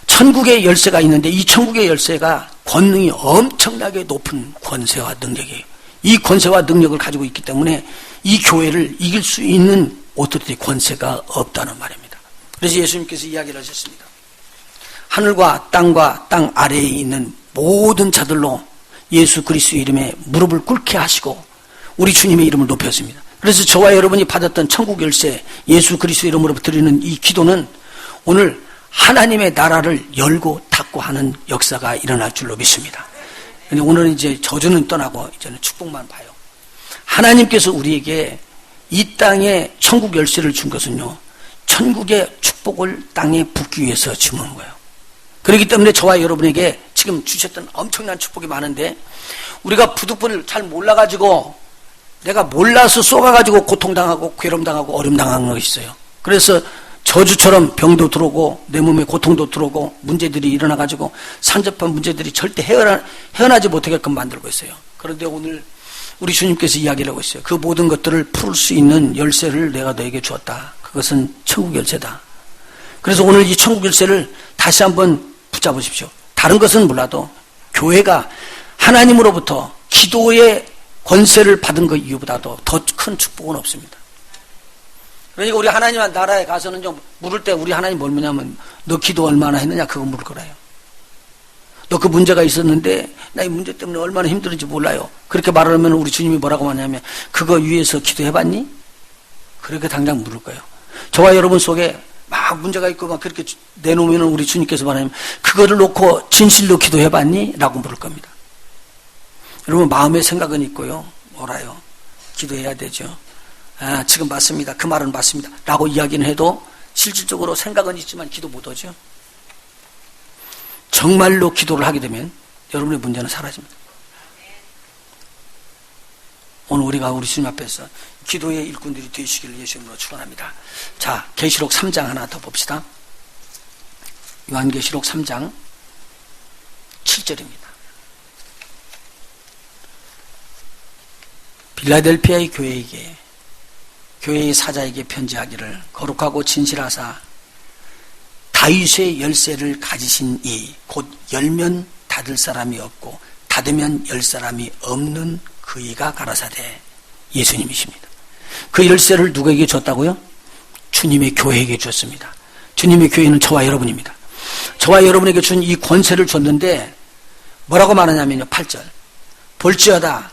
천국의 열쇠가 있는데 이 천국의 열쇠가 권능이 엄청나게 높은 권세와 능력이에요. 이 권세와 능력을 가지고 있기 때문에 이 교회를 이길 수 있는 오토리티 권세가 없다는 말입니다. 그래서 예수님께서 이야기를 하셨습니다. 하늘과 땅 아래에 있는 모든 자들로 예수 그리스도의 이름에 무릎을 꿇게 하시고 우리 주님의 이름을 높였습니다. 그래서 저와 여러분이 받았던 천국 열쇠 예수 그리스도의 이름으로 드리는 이 기도는 오늘 하나님의 나라를 열고 닫고 하는 역사가 일어날 줄로 믿습니다. 근데 오늘은 이제 저주는 떠나고 이제는 축복만 봐요. 하나님께서 우리에게 이 땅에 천국 열쇠를 준 것은요, 천국의 축복을 땅에 붓기 위해서 주는 거예요. 그렇기 때문에 저와 여러분에게 지금 주셨던 엄청난 축복이 많은데 우리가 부득분을 잘 몰라가지고 내가 몰라서 쏘가가지고 고통당하고 괴로움당하고 어려움당하는 것이 있어요. 그래서 저주처럼 병도 들어오고 내 몸에 고통도 들어오고 문제들이 일어나가지고 산접한 문제들이 절대 헤어나지 못하게끔 만들고 있어요. 그런데 오늘 우리 주님께서 이야기를 하고 있어요. 그 모든 것들을 풀 수 있는 열쇠를 내가 너에게 주었다. 그것은 천국 열쇠다. 그래서 오늘 이 천국 열쇠를 다시 한번 붙잡으십시오. 다른 것은 몰라도 교회가 하나님으로부터 기도의 권세를 받은 것 이유보다도 더 큰 축복은 없습니다. 그러니까 우리 하나님 나라에 가서는 좀 물을 때 우리 하나님 뭘 물냐면 너 기도 얼마나 했느냐 그거 물을 거라요. 너 그 문제가 있었는데 나 이 문제 때문에 얼마나 힘들은지 몰라요. 그렇게 말하면 우리 주님이 뭐라고 하냐면 그거 위해서 기도해봤니? 그렇게 당장 물을 거예요. 저와 여러분 속에 막 문제가 있고 막 그렇게 내놓으면 우리 주님께서 말하면 그거를 놓고 진실로 기도해봤니? 라고 물을 겁니다. 여러분 마음의 생각은 있고요. 뭐라요? 기도해야 되죠. 아, 지금 맞습니다. 그 말은 맞습니다. 라고 이야기는 해도 실질적으로 생각은 있지만 기도 못하죠. 정말로 기도를 하게 되면 여러분의 문제는 사라집니다. 오늘 우리가 우리 주님 앞에서 기도의 일꾼들이 되시기를 예수님으로 축원합니다. 자, 계시록 3장 하나 더 봅시다. 요한계시록 3장 7절입니다. 빌라델피아의 교회에게 교회의 사자에게 편지하기를 거룩하고 진실하사 다윗의 열쇠를 가지신 이 곧 열면 닫을 사람이 없고 닫으면 열 사람이 없는 그이가 가라사대. 예수님이십니다. 그 열쇠를 누구에게 줬다고요? 주님의 교회에게 줬습니다. 주님의 교회는 저와 여러분입니다. 저와 여러분에게 준 이 권세를 줬는데 뭐라고 말하냐면요, 8절 볼지어다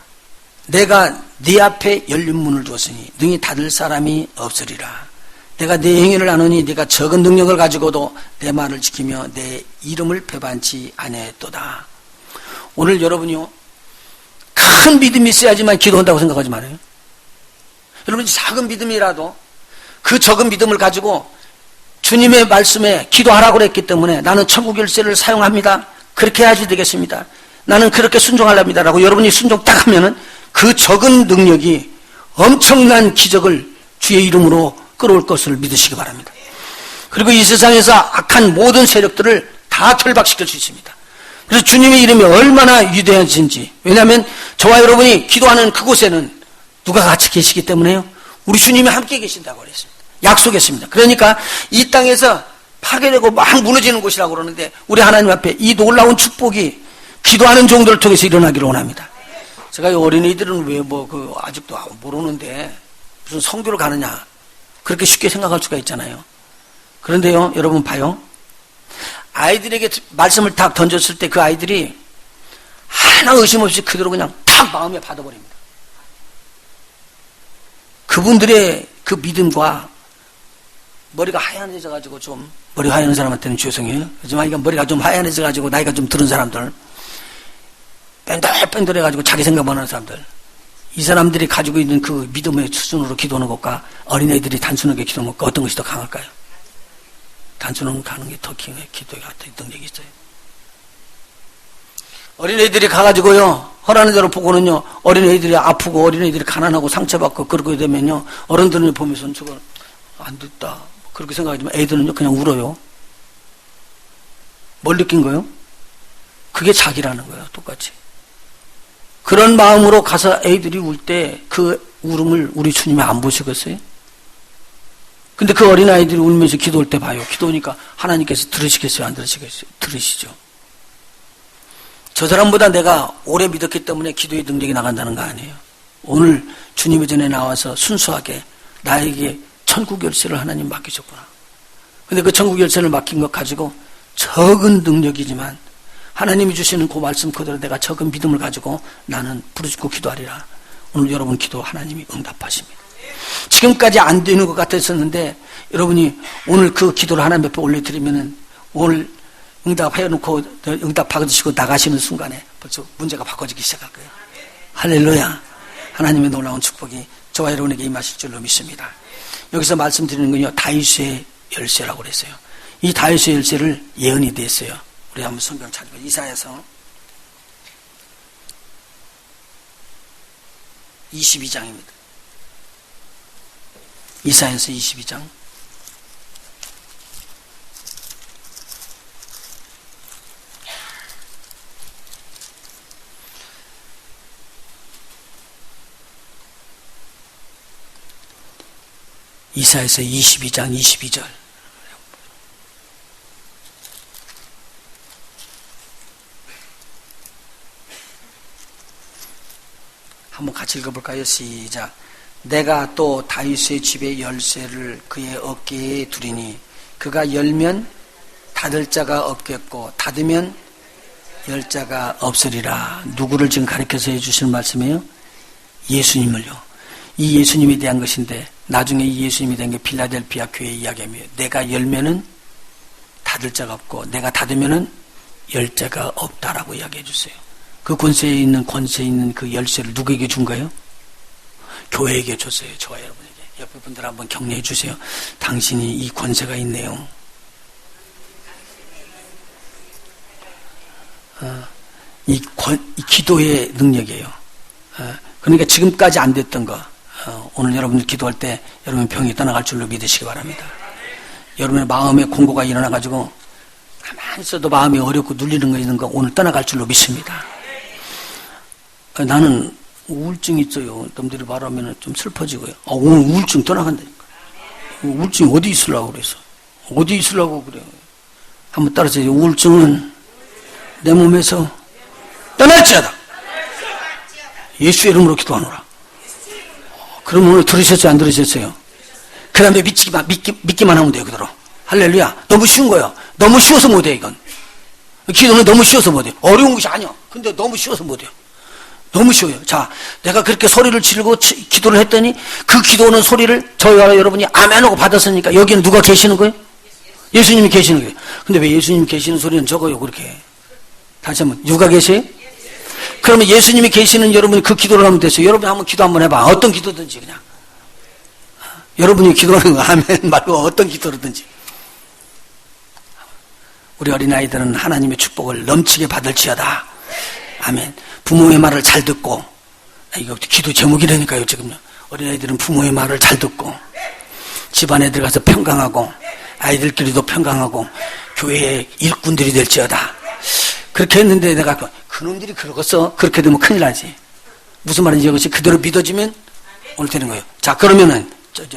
내가 네 앞에 열린 문을 두었으니 능히 닫을 사람이 없으리라. 내가 네 행위를 아노니 네가 적은 능력을 가지고도 내 말을 지키며 내 이름을 배반치 아니했도다. 오늘 여러분이요, 큰 믿음이 있어야지만 기도한다고 생각하지 말아요. 여러분 작은 믿음이라도 그 적은 믿음을 가지고 주님의 말씀에 기도하라고 그랬기 때문에 나는 천국 열쇠를 사용합니다. 그렇게 해야지 되겠습니다. 나는 그렇게 순종하랍니다. 라고 여러분이 순종 딱 하면은 그 적은 능력이 엄청난 기적을 주의 이름으로 끌어올 것을 믿으시기 바랍니다. 그리고 이 세상에서 악한 모든 세력들을 다 결박시킬 수 있습니다. 그래서 주님의 이름이 얼마나 위대하신지, 왜냐하면 저와 여러분이 기도하는 그곳에는 누가 같이 계시기 때문에요, 우리 주님이 함께 계신다고 그랬습니다. 약속했습니다. 그러니까 이 땅에서 파괴되고 막 무너지는 곳이라고 그러는데 우리 하나님 앞에 이 놀라운 축복이 기도하는 종들을 통해서 일어나기를 원합니다. 제가 이 어린이들은 왜 아직도 모르는데 무슨 성교를 가느냐. 그렇게 쉽게 생각할 수가 있잖아요. 그런데요, 여러분 봐요. 아이들에게 말씀을 딱 던졌을 때 그 아이들이 하나 의심 없이 그대로 그냥 탁 마음에 받아버립니다. 그분들의 그 믿음과 머리가 하얀해져가지고 좀, 머리 하얀 사람한테는 죄송해요. 하지만 이거 머리가 좀 하얀해져가지고 나이가 좀 들은 사람들, 뺀들뺀들해가지고 자기 생각만 하는 사람들, 이 사람들이 가지고 있는 그 믿음의 수준으로 기도하는 것과 어린애들이 단순하게 기도하는 것과 어떤 것이 더 강할까요? 단순하게 가는 게 더 기도가 더 능력이 있어요. 어린애들이 가가지고요, 허라는 대로 보고는요, 어린애들이 아프고 어린애들이 가난하고 상처받고 그러게 되면요, 어른들을 보면서는 저거 안 듣다 그렇게 생각하지만 애들은요 그냥 울어요. 뭘 느낀 거예요? 그게 자기라는 거예요. 똑같이. 그런 마음으로 가서 애들이 울 때 그 울음을 우리 주님이 안 보시겠어요? 근데 그 어린아이들이 울면서 기도할 때 봐요. 기도하니까 하나님께서 들으시겠어요? 안 들으시겠어요? 들으시죠. 저 사람보다 내가 오래 믿었기 때문에 기도의 능력이 나간다는 거 아니에요. 오늘 주님의 전에 나와서 순수하게 나에게 천국 열쇠를 하나님 맡기셨구나. 근데 그 천국 열쇠를 맡긴 것 가지고 적은 능력이지만 하나님이 주시는 그 말씀 그대로 내가 적은 믿음을 가지고 나는 부르짖고 기도하리라. 오늘 여러분 기도 하나님이 응답하십니다. 지금까지 안 되는 것 같았었는데 여러분이 오늘 그 기도를 하나님 앞에 올려드리면은 오늘 응답해놓고 응답 받으시고 나가시는 순간에 벌써 문제가 바꿔지기 시작할 거예요. 할렐루야. 하나님의 놀라운 축복이 저와 여러분에게 임하실 줄로 믿습니다. 여기서 말씀드리는 건요, 다윗의 열쇠라고 그랬어요. 이 다윗의 열쇠를 예언이 됐어요. 우리 한번 성경 찾고 이사야서 22장입니다. 이사야서 22장. 이사야서 22장 22절. 한번 같이 읽어볼까요? 시작. 내가 또 다윗의 집의 열쇠를 그의 어깨에 두리니 그가 열면 닫을 자가 없겠고 닫으면 열 자가 없으리라. 누구를 지금 가르쳐서 해주실 말씀이에요? 예수님을요. 이 예수님에 대한 것인데 나중에 이 예수님에 대한 게 필라델피아 교회 이야기입니다. 내가 열면은 닫을 자가 없고 내가 닫으면은 열 자가 없다라고 이야기해 주세요. 그 권세 있는 그 열쇠를 누구에게 준 거예요? 교회에게 줬어요. 저와 여러분에게. 옆에 분들 한번 격려해 주세요. 당신이 이 권세가 있네요. 이 기도의 능력이에요. 그러니까 지금까지 안 됐던 거 오늘 여러분들 기도할 때 여러분 병이 떠나갈 줄로 믿으시기 바랍니다. 여러분의 마음에 공고가 일어나가지고 가만히 있어도 마음이 어렵고 눌리는 거 있는 거 오늘 떠나갈 줄로 믿습니다. 나는 우울증이 있어요. 남들이 말하면 좀 슬퍼지고요. 오늘 우울증 떠나간다니까. 우울증이 어디 있으려고 그래서. 어디 있으려고 그래요. 한번 따라서 우울증은 내 몸에서 떠날지어다. 예수의 이름으로 기도하노라. 그럼 오늘 들으셨어요? 안 들으셨어요? 그 다음에 믿기만 하면 돼요. 그대로. 할렐루야. 너무 쉬운 거예요. 너무 쉬워서 못해 이건. 기도는 너무 쉬워서 못해. 어려운 것이 아니야. 근데 너무 쉬워서 못해요. 너무 쉬워요. 자, 내가 그렇게 소리를 지르고 기도를 했더니 그 기도하는 소리를 저희와 여러분이 아멘하고 받았으니까 여기는 누가 계시는 거예요? 예수님이 계시는 거예요. 근데 왜 예수님이 계시는 소리는 적어요 그렇게. 다시 한번 누가 계세요? 그러면 예수님이 계시는 여러분이 그 기도를 하면 됐어요. 여러분이 한번 기도 한번 해봐. 어떤 기도든지 그냥. 여러분이 기도하는 거 아멘 말고 어떤 기도든지. 우리 어린아이들은 하나님의 축복을 넘치게 받을지어다. 아멘. 부모의 말을 잘 듣고, 이거 기도 제목이라니까요, 지금. 어린아이들은 부모의 말을 잘 듣고, 집안에 들어가서 평강하고, 아이들끼리도 평강하고, 교회의 일꾼들이 될지어다. 그렇게 했는데 내가, 그놈들이 그러겠어? 그렇게 되면 큰일 나지. 무슨 말인지 이것이 그대로 믿어지면 오늘 되는 거예요. 자, 그러면은,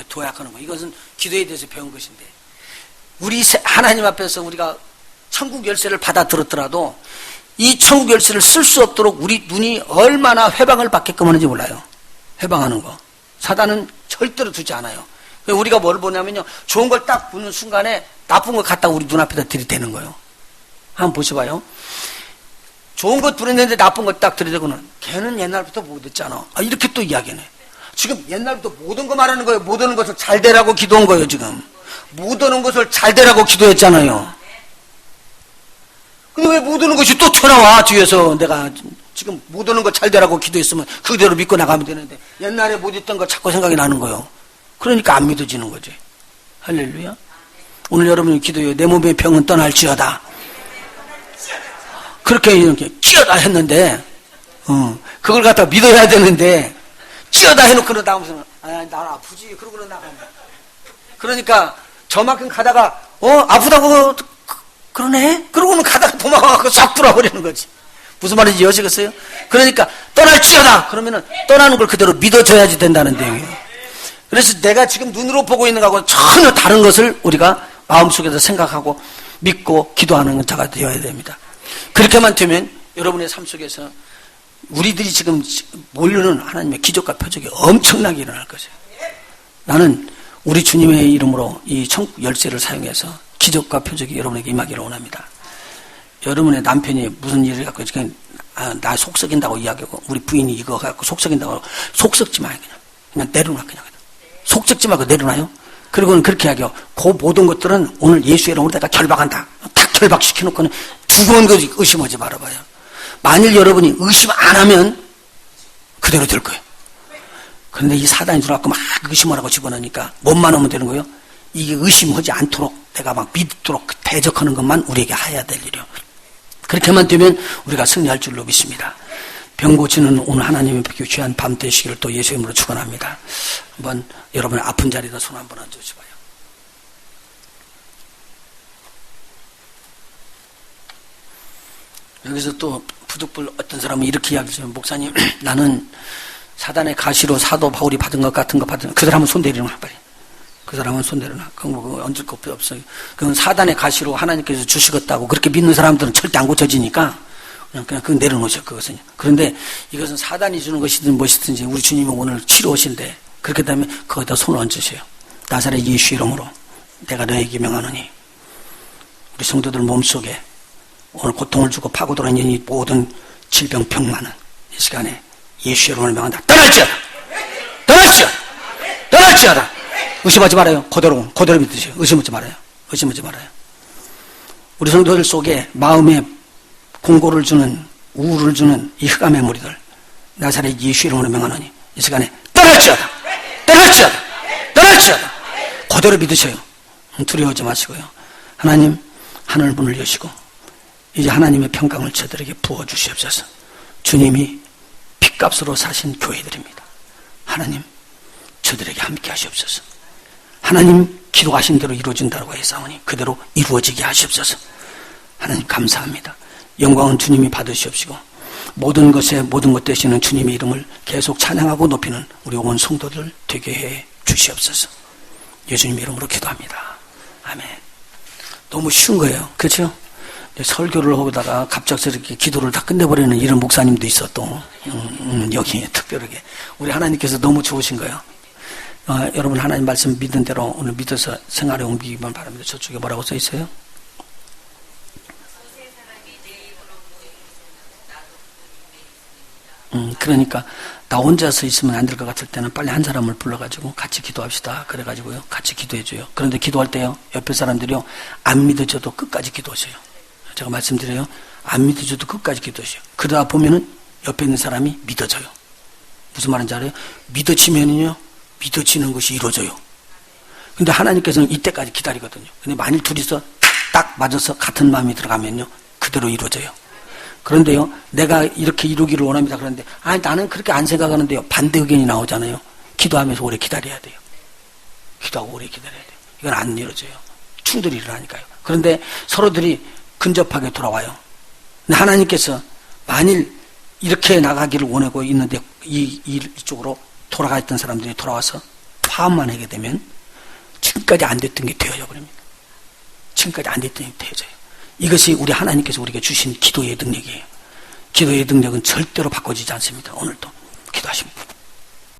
도약하는 거. 이것은 기도에 대해서 배운 것인데, 우리 하나님 앞에서 우리가 천국 열쇠를 받아 들었더라도, 이 천국 열쇠를 쓸 수 없도록 우리 눈이 얼마나 회방을 받게끔 하는지 몰라요. 회방하는 거. 사단은 절대로 두지 않아요. 우리가 뭘 보냐면요. 좋은 걸 딱 보는 순간에 나쁜 걸 갖다가 우리 눈앞에다 들이대는 거예요. 한번 보셔봐요. 좋은 것 들었는데 나쁜 걸 딱 들이대고는 걔는 옛날부터 못했잖아. 이렇게 또 이야기하네. 지금 옛날부터 못 온 거 말하는 거예요. 못 오는 것을 잘 되라고 기도한 거예요, 지금. 못 오는 것을 잘 되라고 기도했잖아요. 근데 왜 못 오는 것이 또 튀어나와, 뒤에서. 내가 지금 못 오는 거 잘 되라고 기도했으면 그대로 믿고 나가면 되는데, 옛날에 못 했던 거 자꾸 생각이 나는 거예요. 그러니까 안 믿어지는 거지. 할렐루야. 오늘 여러분이 기도해요. 내 몸의 병은 떠날지어다. 그렇게 이렇게 찌어다 했는데, 그걸 갖다 믿어야 되는데, 찌어다 해놓고 나오면서, 난 아프지. 그러고는 나가면. 그러니까, 저만큼 가다가, 아프다고, 그러네? 그러고는 가다가 도망가서 싹 돌아버리는 거지. 무슨 말인지 여시겠어요? 그러니까, 떠날지어다! 그러면은, 떠나는 걸 그대로 믿어줘야지 된다는 내용이에요. 그래서 내가 지금 눈으로 보고 있는 거하고 전혀 다른 것을 우리가 마음속에서 생각하고 믿고 기도하는 자가 되어야 됩니다. 그렇게만 되면 여러분의 삶 속에서 우리들이 지금 모르는 하나님의 기적과 표적이 엄청나게 일어날 것이에요. 나는 우리 주님의 이름으로 이 천국 열쇠를 사용해서 기적과 표적이 여러분에게 임하기를 원합니다. 여러분의 남편이 무슨 일을 갖고 지금 나 속썩인다고 이야기하고 우리 부인이 이거 갖고 속썩인다고 속썩지 마요. 그냥 내려놔. 그냥 속썩지 말고 내려놔요. 그리고는 그렇게 이야기해요. 그 모든 것들은 오늘 예수의 이름으로 내가 결박한다. 딱 결박시켜놓고는 죽은 거 의심하지 말아봐요. 만일 여러분이 의심 안 하면 그대로 될 거예요. 그런데 이 사단이 들어와서 막 의심하라고 집어넣으니까 몸만 오면 되는 거예요. 이게 의심하지 않도록 내가 막 믿도록 대적하는 것만 우리에게 해야 될 일이요. 그렇게만 되면 우리가 승리할 줄로 믿습니다. 병 고치는 오늘 하나님의 귀한 밤 되시기를 또 예수의 이름으로 축원합니다. 한번 여러분의 아픈 자리에다 손 한번 얹어주세요. 여기서 또 부득불 어떤 사람은 이렇게 이야기해요. 목사님, 나는 사단의 가시로 사도 바울이 받은 것 같은 거 받은 그 사람은 손 내려놔 빨리. 그 사람은 손 내려놔. 그건 뭐 얹을 거 없어요. 그건 사단의 가시로 하나님께서 주시겠다고 그렇게 믿는 사람들은 절대 안 고쳐지니까 그냥 그거 내려놓으셔, 그것은. 그런데 이것은 사단이 주는 것이든 무엇이든지 우리 주님이 오늘 치료하신데 그렇게 되면 거기다 손을 얹으세요. 나사렛 예수 이름으로 내가 너에게 명하노니 우리 성도들 몸속에 오늘 고통을 주고 파고들어온 이 모든 질병 병만은 이 시간에 예수 이름으로 명한다. 떠날지어다. 떠날지어다. 떠날지어다. 의심하지 말아요. 그대로 믿으세요. 의심하지 말아요. 의심하지 말아요. 우리 성도들 속에 마음에 공고를 주는 우울을 주는 이 흑암의 무리들 나사렛 예수 이름으로 명하노니 이 시간에 떠날지어다. 떠날지어다. 떠날지어다. 그대로 믿으셔요. 두려워하지 마시고요. 하나님 하늘 문을 여시고 이제 하나님의 평강을 저들에게 부어주시옵소서. 주님이 핏값으로 사신 교회들입니다. 하나님 저들에게 함께 하시옵소서. 하나님 기도하신 대로 이루어진다고 했사오니 그대로 이루어지게 하시옵소서. 하나님 감사합니다. 영광은 주님이 받으시옵시고 모든 것에 모든 것 되시는 주님의 이름을 계속 찬양하고 높이는 우리 온 성도들 되게 해 주시옵소서. 예수님 이름으로 기도합니다. 아멘. 너무 쉬운 거예요. 그렇죠? 설교를 하다가 갑작스럽게 기도를 다 끝내버리는 이런 목사님도 있어 또 여기 특별하게 우리 하나님께서 너무 좋으신 거예요. 여러분 하나님 말씀 믿은 대로 오늘 믿어서 생활에 옮기기만 바랍니다. 저쪽에 뭐라고 써 있어요? 그러니까 나 혼자서 있으면 안 될 것 같을 때는 빨리 한 사람을 불러가지고 같이 기도합시다. 그래가지고요 같이 기도해줘요. 그런데 기도할 때요 옆에 사람들이요 안 믿어줘도 끝까지 기도하세요. 제가 말씀드려요. 안 믿어줘도 끝까지 기도하세요. 그러다 보면은 옆에 있는 사람이 믿어져요. 무슨 말인지 알아요? 믿어지면은요 믿어지는 것이 이루어져요. 근데 하나님께서는 이때까지 기다리거든요. 근데 만일 둘이서 딱 맞아서 같은 마음이 들어가면요 그대로 이루어져요. 그런데요 내가 이렇게 이루기를 원합니다. 그런데 나는 그렇게 안 생각하는데요 반대 의견이 나오잖아요. 기도하면서 오래 기다려야 돼요. 기도하고 오래 기다려야 돼요. 이건 안 이루어져요. 충돌이 일어나니까요. 그런데 서로들이 근접하게 돌아와요. 근데 하나님께서 만일 이렇게 나가기를 원하고 있는데 이쪽으로 돌아가 있던 사람들이 돌아와서 화합만 하게 되면 지금까지 안 됐던 게 되어져 버립니다. 지금까지 안 됐던 게 되어져요. 이것이 우리 하나님께서 우리에게 주신 기도의 능력이에요. 기도의 능력은 절대로 바꿔지지 않습니다. 오늘도 기도하십니다.